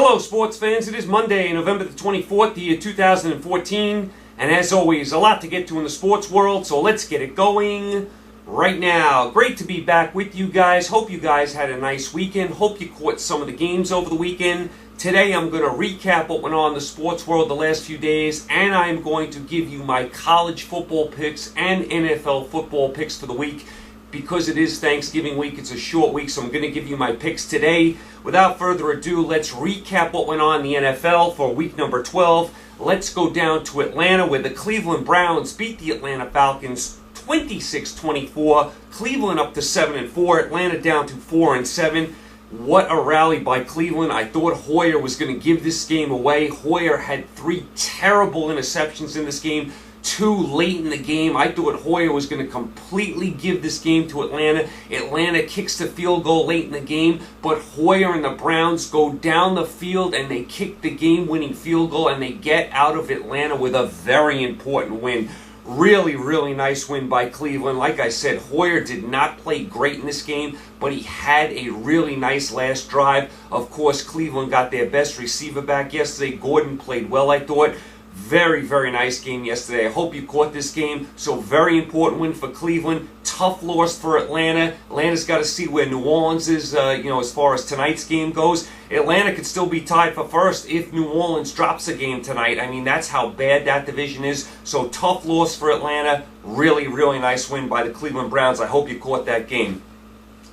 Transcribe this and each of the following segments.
Hello, sports fans. It is Monday, November the 24th, the year 2014. And as always, a lot to get to in the sports world, so let's get it going right now. Great to be back with you guys. Hope you guys had a nice weekend. Hope you caught some of the games over the weekend. Today, I'm going to recap what went on in the sports world the last few days, and I'm going to give you my college football picks and NFL football picks for the week. Because it is Thanksgiving week, it's a short week, so I'm going to give you my picks today. Without further ado, let's recap what went on in the NFL for week number 12. Let's go down to Atlanta, where the Cleveland Browns beat the Atlanta Falcons 26-24. Cleveland up to 7-4, Atlanta down to 4-7. What a rally by Cleveland. I thought Hoyer was going to give this game away. Hoyer had 3 terrible interceptions in this game. 2 late in the game. I thought Hoyer was going to completely give this game to Atlanta. Atlanta kicks the field goal late in the game, but Hoyer and the Browns go down the field and they kick the game-winning field goal and they get out of Atlanta with a very important win. Really, really nice win by Cleveland. Like I said, Hoyer did not play great in this game, but he had a really nice last drive. Of course, Cleveland got their best receiver back yesterday. Gordon played well, I thought. Very, very nice game yesterday. I hope you caught this game. So very important win for Cleveland. Tough loss for Atlanta. Atlanta's got to see where New Orleans is, as far as tonight's game goes. Atlanta could still be tied for first if New Orleans drops a game tonight. I mean, that's how bad that division is. So tough loss for Atlanta. Really, really nice win by the Cleveland Browns. I hope you caught that game.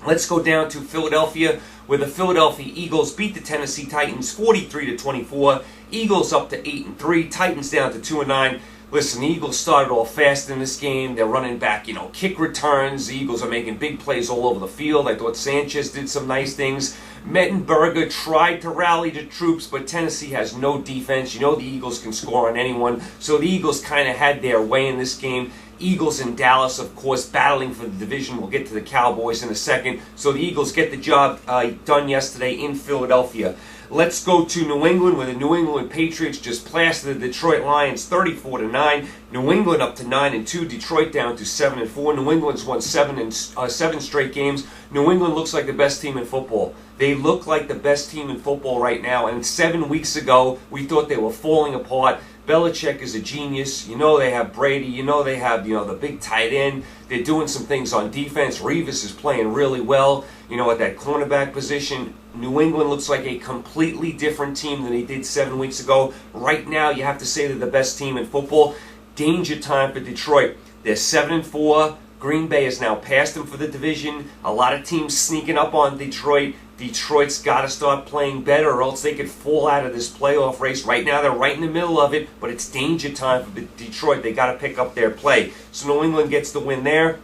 Let's go down to Philadelphia, where the Philadelphia Eagles beat the Tennessee Titans 43-24. Eagles up to 8-3, Titans down to 2-9. Listen, the Eagles started off fast in this game. They're running back, kick returns. The Eagles are making big plays all over the field. I thought Sanchez did some nice things. Mettenberger tried to rally the troops, but Tennessee has no defense. The Eagles can score on anyone. So the Eagles kind of had their way in this game. Eagles in Dallas, of course, battling for the division. We'll get to the Cowboys in a second. So the Eagles get the job done yesterday in Philadelphia. Let's go to New England, where the New England Patriots just plastered the Detroit Lions 34-9. New England up to 9-2. Detroit down to 7-4. New England's won 7 straight games. New England looks like the best team in football. They look like the best team in football right now. And 7 weeks ago, we thought they were falling apart. Belichick is a genius. They have Brady. They have, the big tight end. They're doing some things on defense. Revis is playing really well, at that cornerback position. New England looks like a completely different team than they did 7 weeks ago. Right now, you have to say they're the best team in football. Danger time for Detroit. They're 7-4. Green Bay has now passed them for the division. A lot of teams sneaking up on Detroit. Detroit's got to start playing better or else they could fall out of this playoff race. Right now, they're right in the middle of it, but it's danger time for Detroit. They got to pick up their play. So New England gets the win there.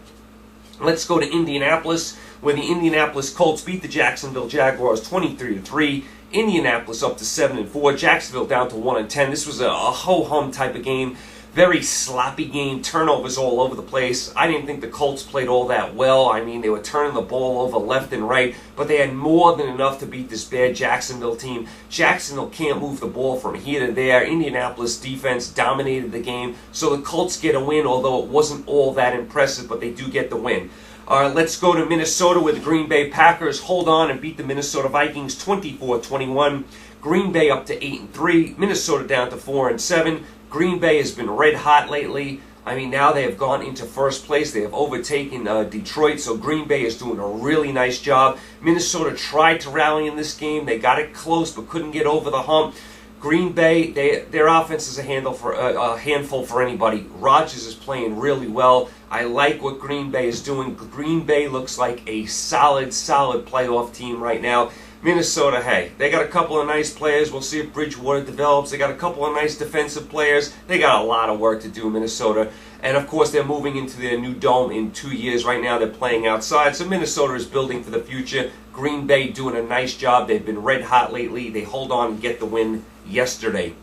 Let's go to Indianapolis, where the Indianapolis Colts beat the Jacksonville Jaguars 23-3. Indianapolis up to 7-4. Jacksonville down to 1-10. This was a ho-hum type of game. Very sloppy game, turnovers all over the place. I didn't think the Colts played all that well. I mean, they were turning the ball over left and right, but they had more than enough to beat this bad Jacksonville team. Jacksonville can't move the ball from here to there. Indianapolis defense dominated the game, so the Colts get a win, although it wasn't all that impressive, but they do get the win. All right, let's go to Minnesota, where the Green Bay Packers hold on and beat the Minnesota Vikings 24-21. Green Bay up to 8-3, Minnesota down to 4-7. Green Bay has been red hot lately. I mean, now they have gone into first place. They have overtaken Detroit, so Green Bay is doing a really nice job. Minnesota tried to rally in this game. They got it close but couldn't get over the hump. Green Bay, their offense is a handful for anybody. Rodgers is playing really well. I like what Green Bay is doing. Green Bay looks like a solid playoff team right now. Minnesota, hey, they got a couple of nice players. We'll see if Bridgewater develops. They got a couple of nice defensive players. They got a lot of work to do, Minnesota. And, of course, they're moving into their new dome in 2 years. Right now they're playing outside. So Minnesota is building for the future. Green Bay doing a nice job. They've been red hot lately. They hold on and get the win yesterday.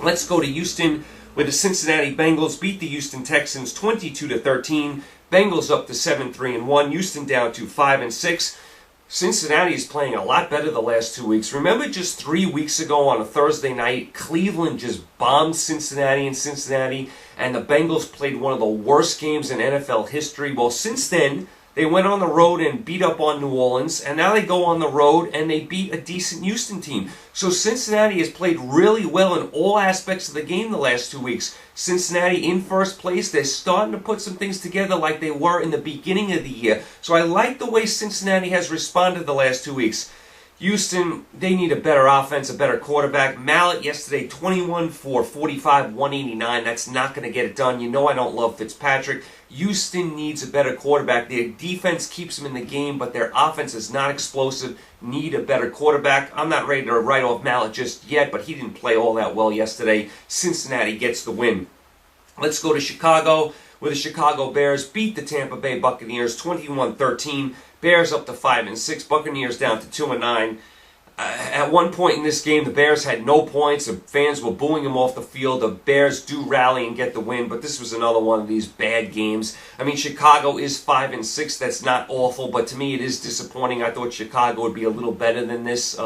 Let's go to Houston, where the Cincinnati Bengals beat the Houston Texans 22-13. Bengals up to 7-3-1. Houston down to 5-6. Cincinnati is playing a lot better the last 2 weeks. Remember just 3 weeks ago on a Thursday night, Cleveland just bombed Cincinnati in Cincinnati, and the Bengals played one of the worst games in NFL history. Well, since then, They went on the road and beat up on New Orleans, and now they go on the road and they beat a decent Houston team. So Cincinnati has played really well in all aspects of the game the last 2 weeks. Cincinnati in first place. They're starting to put some things together like they were in the beginning of the year. So I like the way Cincinnati has responded the last 2 weeks. Houston, they need a better offense, a better quarterback. Mallett yesterday, 21 for 45, 189. That's not going to get it done. You know I don't love Fitzpatrick. Houston needs a better quarterback. Their defense keeps them in the game, but their offense is not explosive. Need a better quarterback. I'm not ready to write off Mallett just yet, but he didn't play all that well yesterday. Cincinnati gets the win. Let's go to Chicago, where the Chicago Bears beat the Tampa Bay Buccaneers 21-13. Bears up to 5-6. Buccaneers down to 2-9. At one point in this game, the Bears had no points. The fans were booing them off the field. The Bears do rally and get the win, but this was another one of these bad games. I mean, Chicago is 5-6. That's not awful, but to me it is disappointing. I thought Chicago would be a little better than this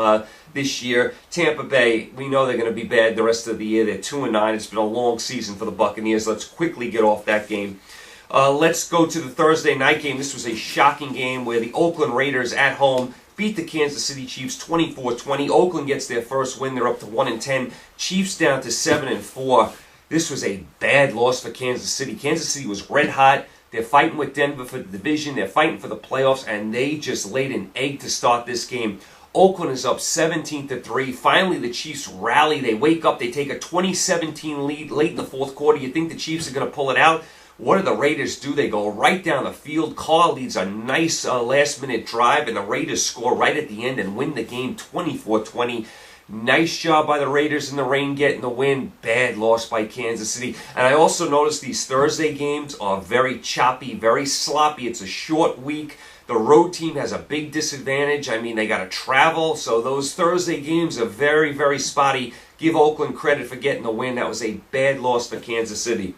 this year. Tampa Bay, we know they're going to be bad the rest of the year. They're 2-9. It's been a long season for the Buccaneers. Let's quickly get off that game. Let's go to the Thursday night game. This was a shocking game where the Oakland Raiders at home beat the Kansas City Chiefs 24-20. Oakland gets their first win. They're up to 1-10. Chiefs down to 7-4. This was a bad loss for Kansas City. Kansas City was red hot. They're fighting with Denver for the division. They're fighting for the playoffs, and they just laid an egg to start this game. Oakland is up 17-3. Finally, the Chiefs rally. They wake up. They take a 20-17 lead late in the fourth quarter. You think the Chiefs are going to pull it out? What do the Raiders do? They go right down the field. Carr leads a nice last-minute drive, and the Raiders score right at the end and win the game 24-20. Nice job by the Raiders in the rain getting the win. Bad loss by Kansas City. And I also noticed these Thursday games are very choppy, very sloppy. It's a short week. The road team has a big disadvantage. I mean, they got to travel, so those Thursday games are very, very spotty. Give Oakland credit for getting the win. That was a bad loss for Kansas City.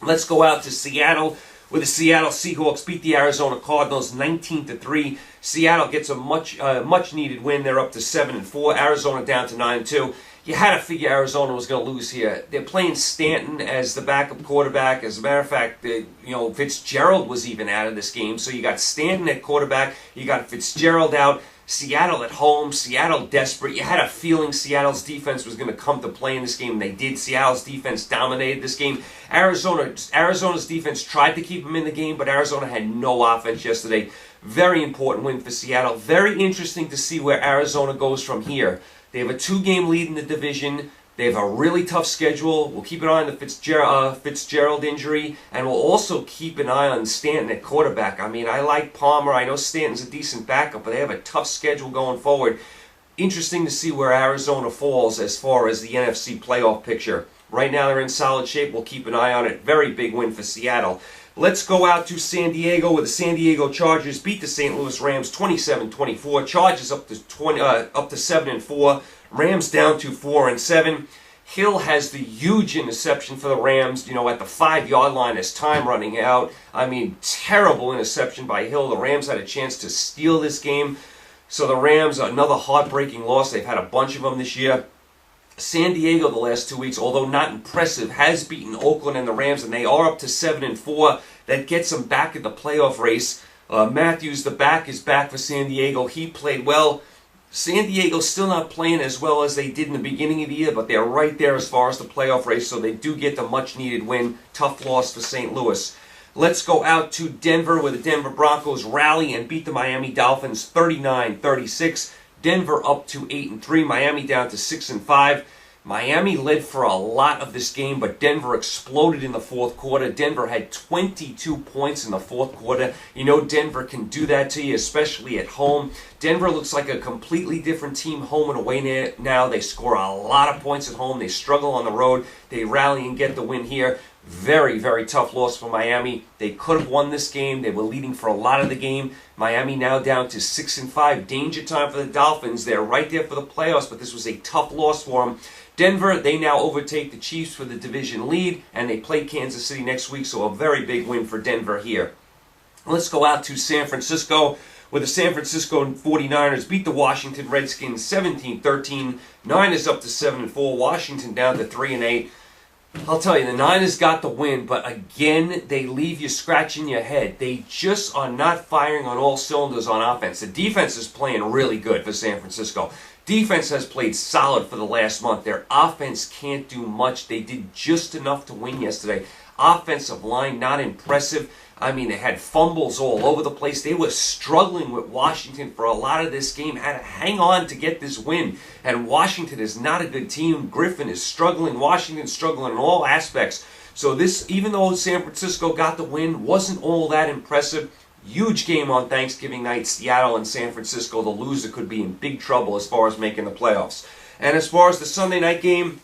Let's go out to Seattle, where the Seattle Seahawks beat the Arizona Cardinals 19-3. Seattle gets a much needed win. They're up to 7-4. Arizona down to 9-2. You had to figure Arizona was going to lose here. They're playing Stanton as the backup quarterback. As a matter of fact, Fitzgerald was even out of this game. So you got Stanton at quarterback. You got Fitzgerald out. Seattle at home, Seattle desperate. You had a feeling Seattle's defense was going to come to play in this game, and they did. Seattle's defense dominated this game. Arizona's defense tried to keep them in the game, but Arizona had no offense yesterday. Very important win for Seattle. Very interesting to see where Arizona goes from here. They have a 2-game lead in the division. They have a really tough schedule. We'll keep an eye on the Fitzgerald injury, and we'll also keep an eye on Stanton at quarterback. I mean, I like Palmer. I know Stanton's a decent backup, but they have a tough schedule going forward. Interesting to see where Arizona falls as far as the NFC playoff picture. Right now, they're in solid shape. We'll keep an eye on it. Very big win for Seattle. Let's go out to San Diego, where the San Diego Chargers beat the St. Louis Rams 27-24. Chargers up to 7-4. Rams down to 4-7. Hill has the huge interception for the Rams, at the 5-yard line as time running out. I mean, terrible interception by Hill. The Rams had a chance to steal this game. So the Rams, another heartbreaking loss. They've had a bunch of them this year. San Diego the last 2 weeks, although not impressive, has beaten Oakland and the Rams, and they are up to 7-4. That gets them back in the playoff race. Matthews, the back, is back for San Diego. He played well. San Diego's still not playing as well as they did in the beginning of the year, but they're right there as far as the playoff race, so they do get the much-needed win. Tough loss for St. Louis. Let's go out to Denver, where the Denver Broncos rally and beat the Miami Dolphins 39-36. Denver up to 8-3. Miami down to 6-5. Miami led for a lot of this game, but Denver exploded in the fourth quarter. Denver had 22 points in the fourth quarter. Denver can do that to you, especially at home. Denver looks like a completely different team home and away now. They score a lot of points at home. They struggle on the road. They rally and get the win here. Very, very tough loss for Miami. They could have won this game. They were leading for a lot of the game. Miami now down to 6-5. Danger time for the Dolphins. They're right there for the playoffs, but this was a tough loss for them. Denver, they now overtake the Chiefs for the division lead, and they play Kansas City next week, so a very big win for Denver here. Let's go out to San Francisco, where the San Francisco 49ers beat the Washington Redskins 17-13. Niners up to 7-4. Washington down to 3-8. I'll tell you, the Niners got the win, but again, they leave you scratching your head. They just are not firing on all cylinders on offense. The defense is playing really good for San Francisco. Defense has played solid for the last month. Their offense can't do much. They did just enough to win yesterday. Offensive line, not impressive. I mean, they had fumbles all over the place. They were struggling with Washington for a lot of this game, had to hang on to get this win. And Washington is not a good team. Griffin is struggling. Washington's struggling in all aspects. So this, even though San Francisco got the win, wasn't all that impressive. Huge game on Thanksgiving night, Seattle and San Francisco. The loser could be in big trouble as far as making the playoffs. And as far as the Sunday night game,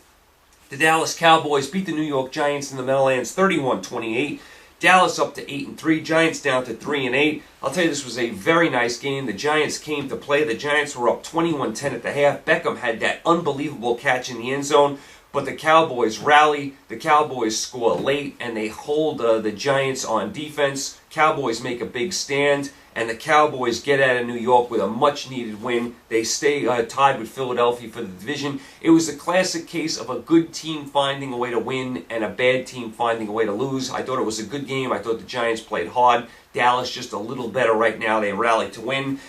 the Dallas Cowboys beat the New York Giants in the Meadowlands 31-28. Dallas up to 8-3, Giants down to 3-8. I'll tell you, this was a very nice game. The Giants came to play. The Giants were up 21-10 at the half. Beckham had that unbelievable catch in the end zone, but the Cowboys rally. The Cowboys score late, and they hold the Giants on defense. Cowboys make a big stand, and the Cowboys get out of New York with a much-needed win. They stay tied with Philadelphia for the division. It was a classic case of a good team finding a way to win and a bad team finding a way to lose. I thought it was a good game. I thought the Giants played hard. Dallas just a little better right now. They rallied to win.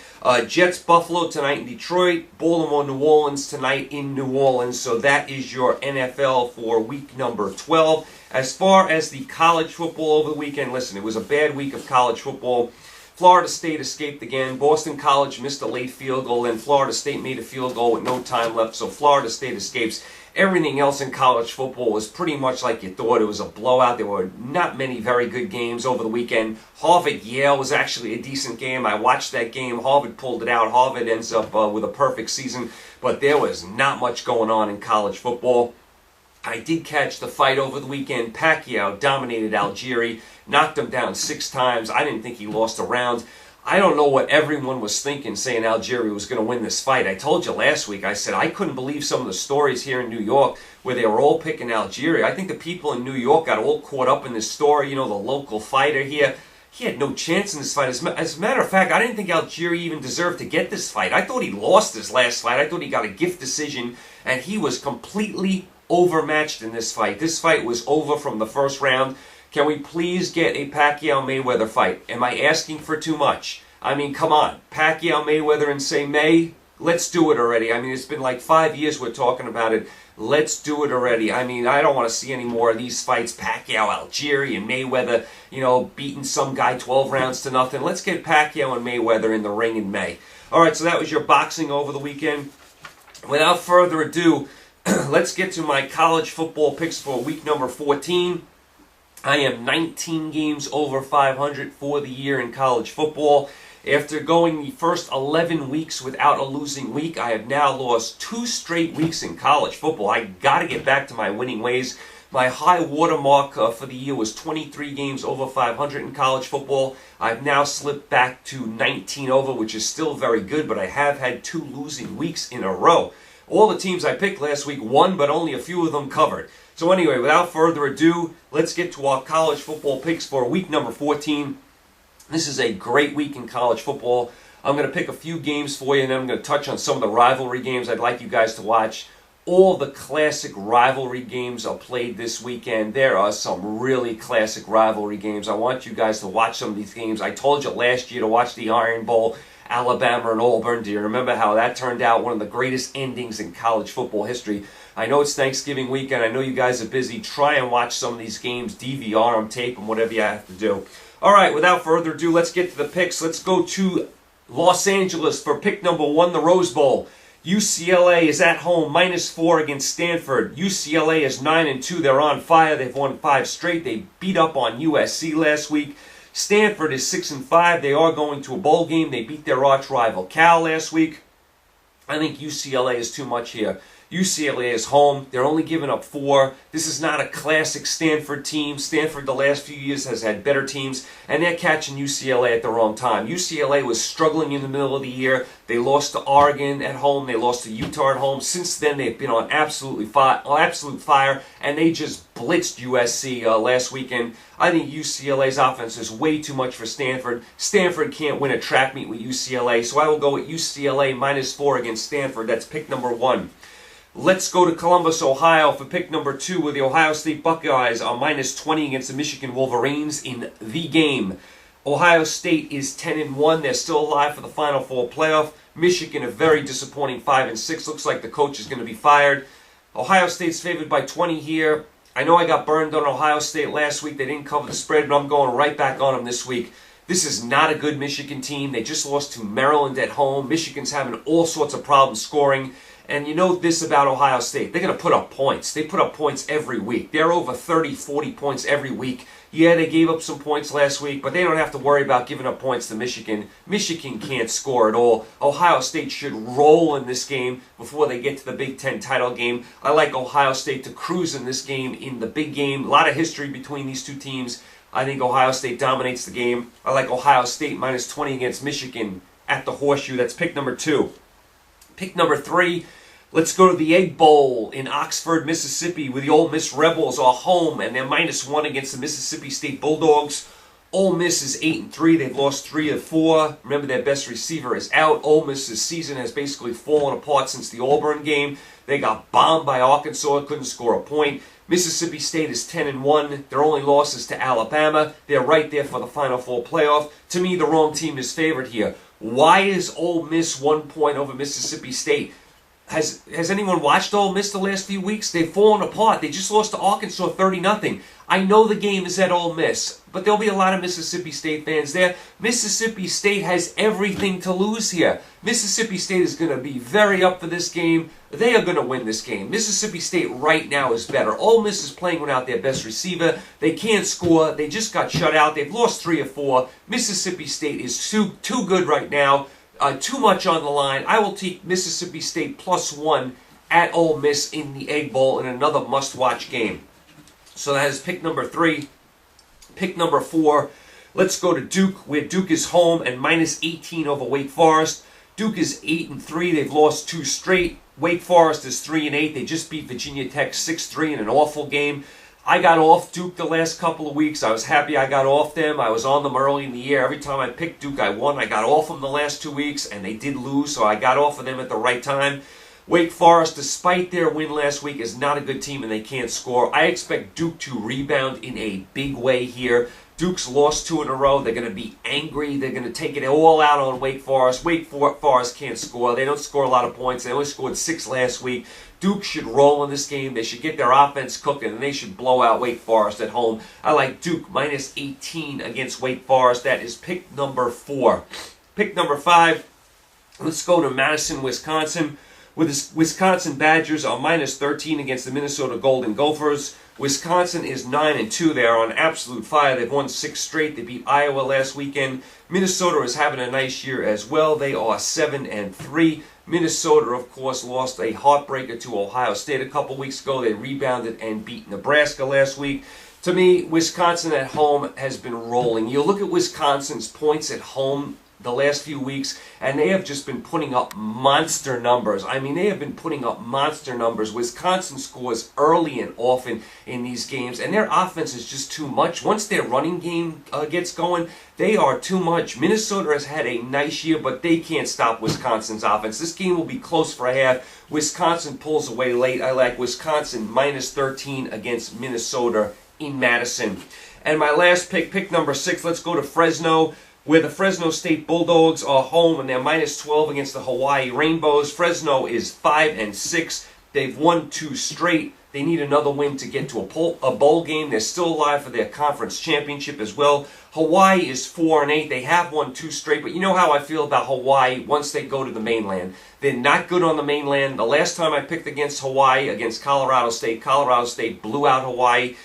Jets, Buffalo tonight in Detroit. Baltimore, New Orleans tonight in New Orleans. So that is your NFL for week number 12. As far as the college football over the weekend, listen, it was a bad week of college football. Florida State escaped again. Boston College missed a late field goal, and Florida State made a field goal with no time left, so Florida State escapes. Everything else in college football was pretty much like you thought. It was a blowout. There were not many very good games over the weekend. Harvard-Yale was actually a decent game. I watched that game. Harvard pulled it out. Harvard ends up with a perfect season, but there was not much going on in college football. I did catch the fight over the weekend. Pacquiao dominated Algieri, knocked him down 6 times. I didn't think he lost a round. I don't know what everyone was thinking, saying Algieri was going to win this fight. I told you last week, I said I couldn't believe some of the stories here in New York where they were all picking Algieri. I think the people in New York got all caught up in this story. You know, the local fighter here, he had no chance in this fight. As a matter of fact, I didn't think Algieri even deserved to get this fight. I thought he lost his last fight. I thought he got a gift decision, and he was completely overmatched in this fight. This fight was over from the first round. Can we please get a Pacquiao-Mayweather fight? Am I asking for too much? I mean, come on. Pacquiao-Mayweather in, say, May? Let's do it already. I mean, it's been like 5 years we're talking about it. Let's do it already. I mean, I don't want to see any more of these fights. Pacquiao, Algieri, and Mayweather, you know, beating some guy 12 rounds to nothing. Let's get Pacquiao and Mayweather in the ring in May. All right, so that was your boxing over the weekend. Without further ado, let's get to my college football picks for week number 14. I am 19 games over 500 for the year in college football. After going the first 11 weeks without a losing week, I have now lost 2 straight weeks in college football. I got to get back to my winning ways. My high watermark for the year was 23 games over 500 in college football. I've now slipped back to 19 over, which is still very good, but I have had 2 losing weeks in a row. All the teams I picked last week won, but only a few of them covered. So anyway, without further ado, let's get to our college football picks for week number 14. This is a great week in college football. I'm going to pick a few games for you, and then I'm going to touch on some of the rivalry games I'd like you guys to watch. All the classic rivalry games are played this weekend. There are some really classic rivalry games. I want you guys to watch some of these games. I told you last year to watch the Iron Bowl, Alabama and Auburn. Do you remember how that turned out? One of the greatest endings in college football history. I know it's Thanksgiving weekend. I know you guys are busy. Try and watch some of these games, DVR them, tape them, whatever you have to do. All right, without further ado, let's get to the picks. Let's go to Los Angeles for pick number 1, the Rose Bowl. UCLA is at home, -4 against Stanford. UCLA is 9-2. They're on fire. They've won 5 straight. They beat up on USC last week. Stanford is 6-5. They are going to a bowl game. They beat their arch rival Cal last week. I think UCLA is too much here. UCLA is home. They're only giving up 4. This is not a classic Stanford team. Stanford the last few years has had better teams, and they're catching UCLA at the wrong time. UCLA was struggling in the middle of the year. They lost to Oregon at home. They lost to Utah at home. Since then, they've been on absolute fire, and they just blitzed USC last weekend. I think UCLA's offense is way too much for Stanford. Stanford can't win a track meet with UCLA, so I will go with UCLA -4 against Stanford. That's pick number 1. Let's go to Columbus, Ohio for pick number 2, where the Ohio State Buckeyes are minus 20 against the Michigan Wolverines in the game. Ohio State is 10-1. They're still alive for the Final Four playoff. Michigan, a very disappointing 5-6. Looks like the coach is going to be fired. Ohio State's favored by 20 here. I know I got burned on Ohio State last week. They didn't cover the spread, but I'm going right back on them this week. This is not a good Michigan team. They just lost to Maryland at home. Michigan's having all sorts of problems scoring. And you know this about Ohio State. They're going to put up points. They put up points every week. They're over 30, 40 points every week. Yeah, they gave up some points last week, but they don't have to worry about giving up points to Michigan. Michigan can't score at all. Ohio State should roll in this game before they get to the Big Ten title game. I like Ohio State to cruise in this game, in the big game. A lot of history between these two teams. I think Ohio State dominates the game. I like Ohio State minus 20 against Michigan at the Horseshoe. That's pick number 2. Pick number 3. Let's go to the Egg Bowl in Oxford, Mississippi, where the Ole Miss Rebels are home, and they're minus 1 against the Mississippi State Bulldogs. Ole Miss is 8-3. They've lost 3 of 4. Remember, their best receiver is out. Ole Miss's season has basically fallen apart since the Auburn game. They got bombed by Arkansas, couldn't score a point. Mississippi State is 10-1. Their only loss is to Alabama. They're right there for the Final Four playoff. To me, the wrong team is favored here. Why is Ole Miss 1 point over Mississippi State? Has anyone watched Ole Miss the last few weeks? They've fallen apart. They just lost to Arkansas 30-0. I know the game is at Ole Miss, but there'll be a lot of Mississippi State fans there. Mississippi State has everything to lose here. Mississippi State is going to be very up for this game. They are going to win this game. Mississippi State right now is better. Ole Miss is playing without their best receiver. They can't score. They just got shut out. They've lost 3 of 4. Mississippi State is too good right now. Too much on the line. I will take Mississippi State plus 1 at Ole Miss in the Egg Bowl in another must-watch game. So that is pick number 3. Pick number 4. Let's go to Duke, where Duke is home and minus 18 over Wake Forest. Duke is 8-3. They've lost 2 straight. Wake Forest is 3-8. They just beat Virginia Tech 6-3 in an awful game. I got off Duke the last couple of weeks. I was happy I got off them. I was on them early in the year. Every time I picked Duke, I won. I got off them the last 2 weeks, and they did lose, so I got off of them at the right time. Wake Forest, despite their win last week, is not a good team, and they can't score. I expect Duke to rebound in a big way here. Duke's lost 2 in a row. They're going to be angry. They're going to take it all out on Wake Forest. Wake Forest can't score. They don't score a lot of points. They only scored 6 last week. Duke should roll in this game. They should get their offense cooking, and they should blow out Wake Forest at home. I like Duke minus 18 against Wake Forest. That is pick number 4. Pick number 5, let's go to Madison, Wisconsin, where the Wisconsin Badgers are minus 13 against the Minnesota Golden Gophers. Wisconsin is 9-2. They are on absolute fire. They've won 6 straight. They beat Iowa last weekend. Minnesota is having a nice year as well. They are 7-3. Minnesota, of course, lost a heartbreaker to Ohio State a couple weeks ago. They rebounded and beat Nebraska last week. To me, Wisconsin at home has been rolling. You look at Wisconsin's points at home the last few weeks, and they have just been putting up monster numbers. I mean, they have been putting up monster numbers. Wisconsin scores early and often in these games, and their offense is just too much. Once their running game gets going, they are too much. Minnesota has had a nice year, but they can't stop Wisconsin's offense. This game will be close for a half. Wisconsin pulls away late. I like Wisconsin minus 13 against Minnesota in Madison. And my last pick, pick number 6, let's go to Fresno, where the Fresno State Bulldogs are home, and they're minus 12 against the Hawaii Rainbows. Fresno is 5-6. They've won 2 straight. They need another win to get to a bowl game. They're still alive for their conference championship as well. Hawaii is 4-8. They have won 2 straight, but you know how I feel about Hawaii once they go to the mainland. They're not good on the mainland. The last time I picked against Hawaii, against Colorado State blew out Hawaii.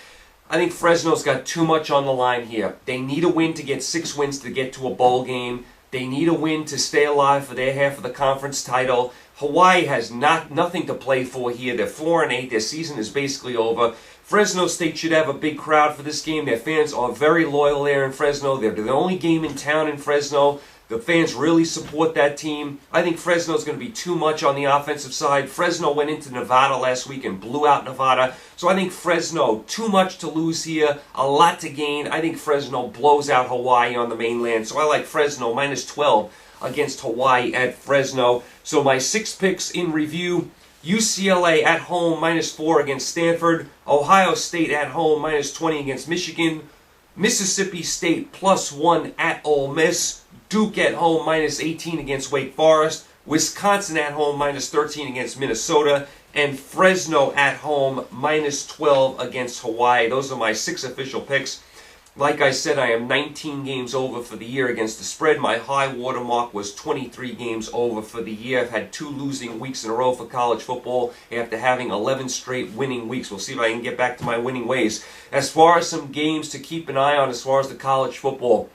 I think Fresno's got too much on the line here. They need a win to get 6 wins to get to a bowl game. They need a win to stay alive for their half of the conference title. Hawaii has nothing to play for here. They're 4-8. Their season is basically over. Fresno State should have a big crowd for this game. Their fans are very loyal there in Fresno. They're the only game in town in Fresno. The fans really support that team. I think Fresno's going to be too much on the offensive side. Fresno went into Nevada last week and blew out Nevada. So I think Fresno, too much to lose here, a lot to gain. I think Fresno blows out Hawaii on the mainland. So I like Fresno minus 12 against Hawaii at Fresno. So my 6 picks in review: UCLA at home -4 against Stanford. Ohio State at home -20 against Michigan. Mississippi State +1 at Ole Miss. Duke at home -18 against Wake Forest. Wisconsin at home -13 against Minnesota. And Fresno at home -12 against Hawaii. Those are my 6 official picks. Like I said, I am 19 games over for the year against the spread. My high water mark was 23 games over for the year. I've had 2 losing weeks in a row for college football after having 11 straight winning weeks. We'll see if I can get back to my winning ways. As far as some games to keep an eye on as far as the college football,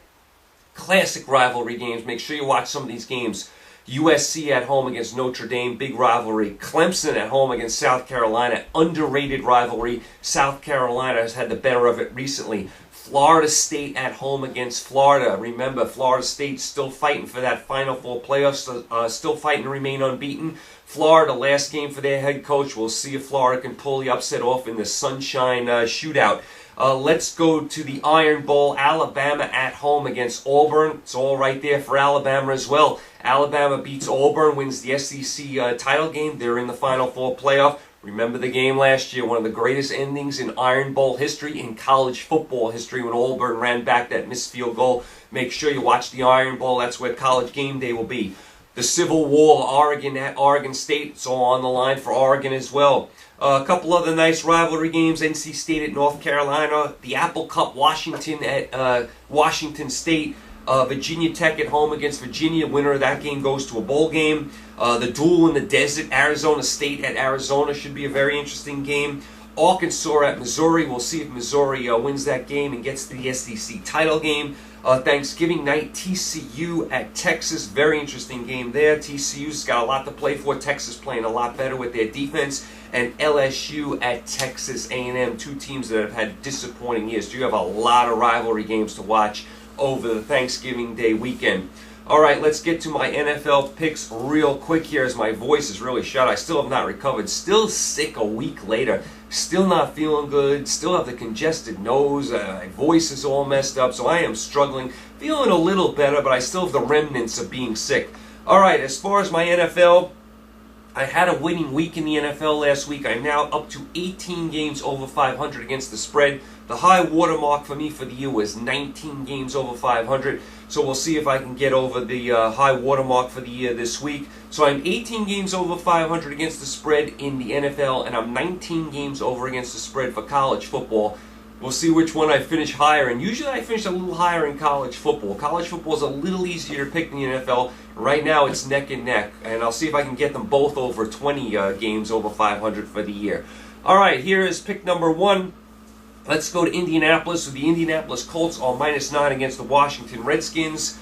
classic rivalry games. Make sure you watch some of these games. USC at home against Notre Dame, big rivalry. Clemson at home against South Carolina, underrated rivalry. South Carolina has had the better of it recently. Florida State at home against Florida. Remember, Florida State's still fighting for that Final Four playoffs, still fighting to remain unbeaten. Florida, last game for their head coach. We'll see if Florida can pull the upset off in the Sunshine Shootout. Let's go to the Iron Bowl. Alabama at home against Auburn. It's all right there for Alabama as well. Alabama beats Auburn, wins the SEC title game. They're in the Final Four playoff. Remember the game last year, one of the greatest endings in Iron Bowl history, in college football history, when Auburn ran back that missed field goal. Make sure you watch the Iron Bowl. That's where College Game Day will be. The Civil War, Oregon at Oregon State. It's all on the line for Oregon as well. A couple other nice rivalry games. NC State at North Carolina. The Apple Cup, Washington at Washington State. Virginia Tech at home against Virginia. Winner of that game goes to a bowl game. The duel in the desert, Arizona State at Arizona, should be a very interesting game. Arkansas at Missouri. We'll see if Missouri wins that game and gets to the SEC title game. Thanksgiving night, TCU at Texas. Very interesting game there. TCU's got a lot to play for. Texas playing a lot better with their defense. And LSU at Texas A&M. 2 teams that have had disappointing years. You have a lot of rivalry games to watch over the Thanksgiving Day weekend. All right, let's get to my NFL picks real quick here as my voice is really shot. I still have not recovered. Still sick a week later. Still not feeling good. Still have the congested nose. My voice is all messed up, so I am struggling. Feeling a little better, but I still have the remnants of being sick. All right, as far as my NFL, I had a winning week in the NFL last week. I'm now up to 18 games over 500 against the spread. The high watermark for me for the year was 19 games over 500. So we'll see if I can get over the high watermark for the year this week. So I'm 18 games over 500 against the spread in the NFL, and I'm 19 games over against the spread for college football. We'll see which one I finish higher, and usually I finish a little higher in college football. College football is a little easier to pick than the NFL. Right now it's neck and neck, and I'll see if I can get them both over 20 games over 500 for the year. All right, here is pick number 1. Let's go to Indianapolis. So the Indianapolis Colts are -9 against the Washington Redskins.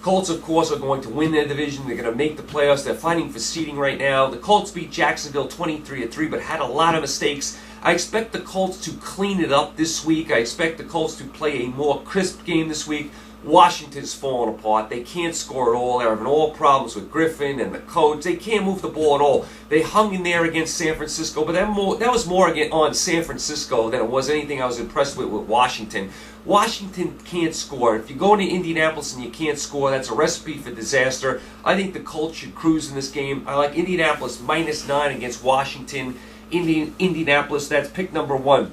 Colts, of course, are going to win their division. They're going to make the playoffs. They're fighting for seeding right now. The Colts beat Jacksonville 23-3, but had a lot of mistakes. I expect the Colts to clean it up this week. I expect the Colts to play a more crisp game this week. Washington's falling apart. They can't score at all. They're having all problems with Griffin and the coach. They can't move the ball at all. They hung in there against San Francisco, but that was more on San Francisco than it was anything I was impressed with Washington. Washington can't score. If you go into Indianapolis and you can't score, that's a recipe for disaster. I think the Colts should cruise in this game. I like Indianapolis -9 against Washington. Indianapolis, that's pick number 1.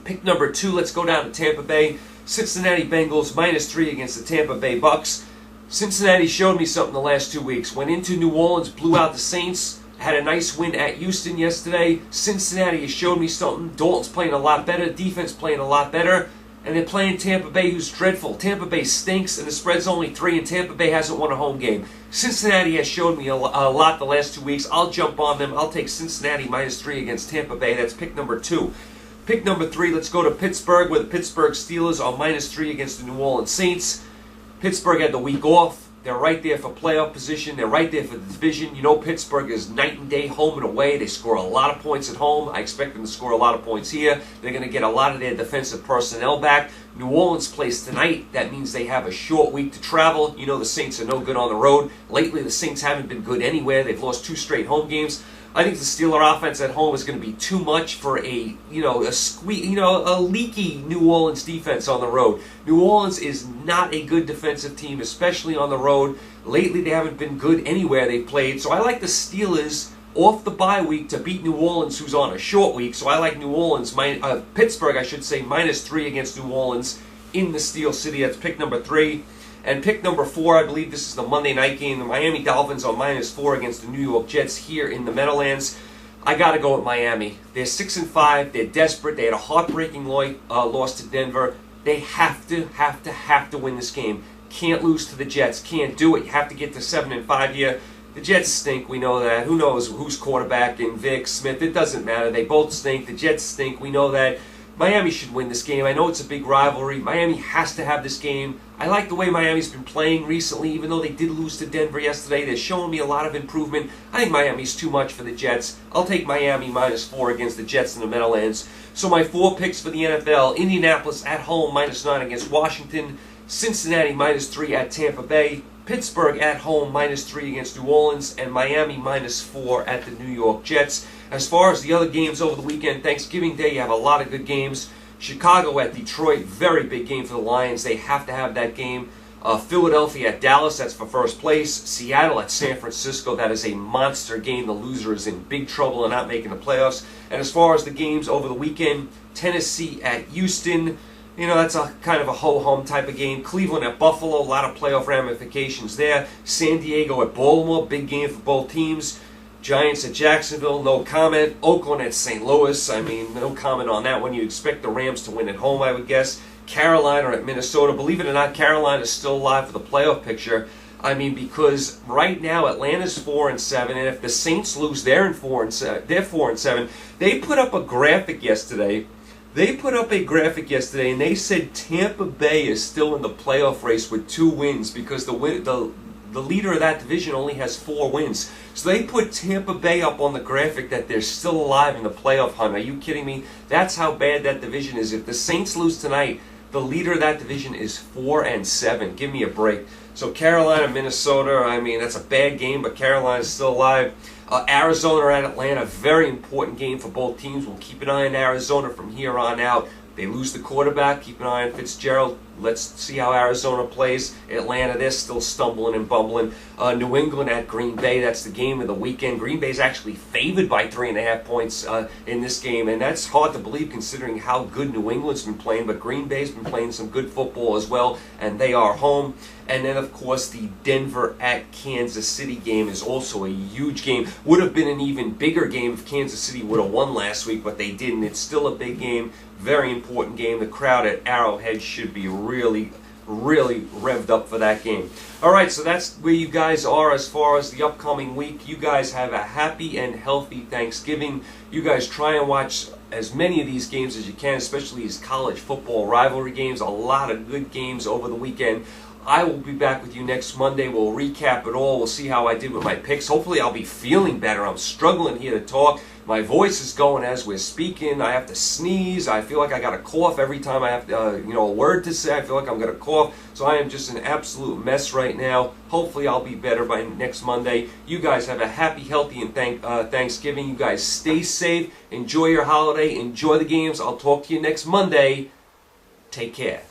Pick number 2, let's go down to Tampa Bay. Cincinnati Bengals -3 against the Tampa Bay Bucks. Cincinnati showed me something the last 2 weeks. Went into New Orleans, blew out the Saints, had a nice win at Houston yesterday. Cincinnati has showed me something. Dalton's playing a lot better, defense playing a lot better, and they're playing Tampa Bay, who's dreadful. Tampa Bay stinks, and the spread's only 3, and Tampa Bay hasn't won a home game. Cincinnati has showed me a lot the last 2 weeks. I'll jump on them. I'll take Cincinnati -3 against Tampa Bay. That's pick number 2. Pick number 3, let's go to Pittsburgh, where the Pittsburgh Steelers are -3 against the New Orleans Saints. Pittsburgh had the week off. They're right there for playoff position. They're right there for the division. You know Pittsburgh is night and day, home and away. They score a lot of points at home. I expect them to score a lot of points here. They're going to get a lot of their defensive personnel back. New Orleans plays tonight. That means they have a short week to travel. You know the Saints are no good on the road. Lately, the Saints haven't been good anywhere. They've lost 2 straight home games. I think the Steeler offense at home is going to be too much for a leaky New Orleans defense on the road. New Orleans is not a good defensive team, especially on the road. Lately, they haven't been good anywhere they've played. So I like the Steelers off the bye week to beat New Orleans, who's on a short week. So I like New Orleans, Pittsburgh, I should say, -3 against New Orleans in the Steel City. That's pick number 3. And pick number 4, I believe this is the Monday night game. The Miami Dolphins are -4 against the New York Jets here in the Meadowlands. I got to go with Miami. They're 6-5. They're desperate. They had a heartbreaking loss to Denver. They have to win this game. Can't lose to the Jets. Can't do it. You have to get to 7-5 here. The Jets stink. We know that. Who knows who's quarterback in Vic, Smith? It doesn't matter. They both stink. The Jets stink. We know that. Miami should win this game. I know it's a big rivalry. Miami has to have this game. I like the way Miami's been playing recently, even though they did lose to Denver yesterday. They're showing me a lot of improvement. I think Miami's too much for the Jets. I'll take Miami -4 against the Jets in the Meadowlands. So my 4 picks for the NFL: Indianapolis at home -9 against Washington, Cincinnati -3 at Tampa Bay, Pittsburgh at home -3 against New Orleans, and Miami -4 at the New York Jets. As far as the other games over the weekend, Thanksgiving Day, you have a lot of good games. Chicago at Detroit, very big game for the Lions. They have to have that game. Philadelphia at Dallas, that's for first place. Seattle at San Francisco, that is a monster game. The loser is in big trouble and not making the playoffs. And as far as the games over the weekend, Tennessee at Houston, you know, that's a kind of a ho-hum type of game. Cleveland at Buffalo, a lot of playoff ramifications there. San Diego at Baltimore, big game for both teams. Giants at Jacksonville, no comment. Oakland at St. Louis, I mean, no comment on that one. You expect the Rams to win at home, I would guess. Carolina at Minnesota. Believe it or not, Carolina is still alive for the playoff picture. I mean, because right now Atlanta's 4-7, and if the Saints lose, they're 4-7. They put up a graphic yesterday. And they said Tampa Bay is still in the playoff race with 2 wins because the leader of that division only has 4 wins. So they put Tampa Bay up on the graphic that they're still alive in the playoff hunt. Are you kidding me? That's how bad that division is. If the Saints lose tonight, the leader of that division is 4-7. Give me a break. So Carolina, Minnesota, I mean, that's a bad game, but Carolina's still alive. Arizona at Atlanta, very important game for both teams. We'll keep an eye on Arizona from here on out. They lose the quarterback. Keep an eye on Fitzgerald. Let's see how Arizona plays. Atlanta, they're still stumbling and bumbling. New England at Green Bay, that's the game of the weekend. Green Bay's actually favored by 3.5 points in this game, and that's hard to believe considering how good New England's been playing, but Green Bay's been playing some good football as well, and they are home. And then, of course, the Denver at Kansas City game is also a huge game. Would have been an even bigger game if Kansas City would have won last week, but they didn't. It's still a big game, very important game. The crowd at Arrowhead should be really revved up for that game. All right, so that's where you guys are as far as the upcoming week. You guys have a happy and healthy Thanksgiving. You guys try and watch as many of these games as you can, especially these college football rivalry games. A lot of good games over the weekend. I will be back with you next Monday. We'll recap it all. We'll see how I did with my picks. Hopefully I'll be feeling better. I'm struggling here to talk. My voice is going as we're speaking. I have to sneeze. I feel like I got a cough every time I have a word to say. I feel like I'm going to cough. So I am just an absolute mess right now. Hopefully I'll be better by next Monday. You guys have a happy, healthy, and Thanksgiving. You guys stay safe. Enjoy your holiday. Enjoy the games. I'll talk to you next Monday. Take care.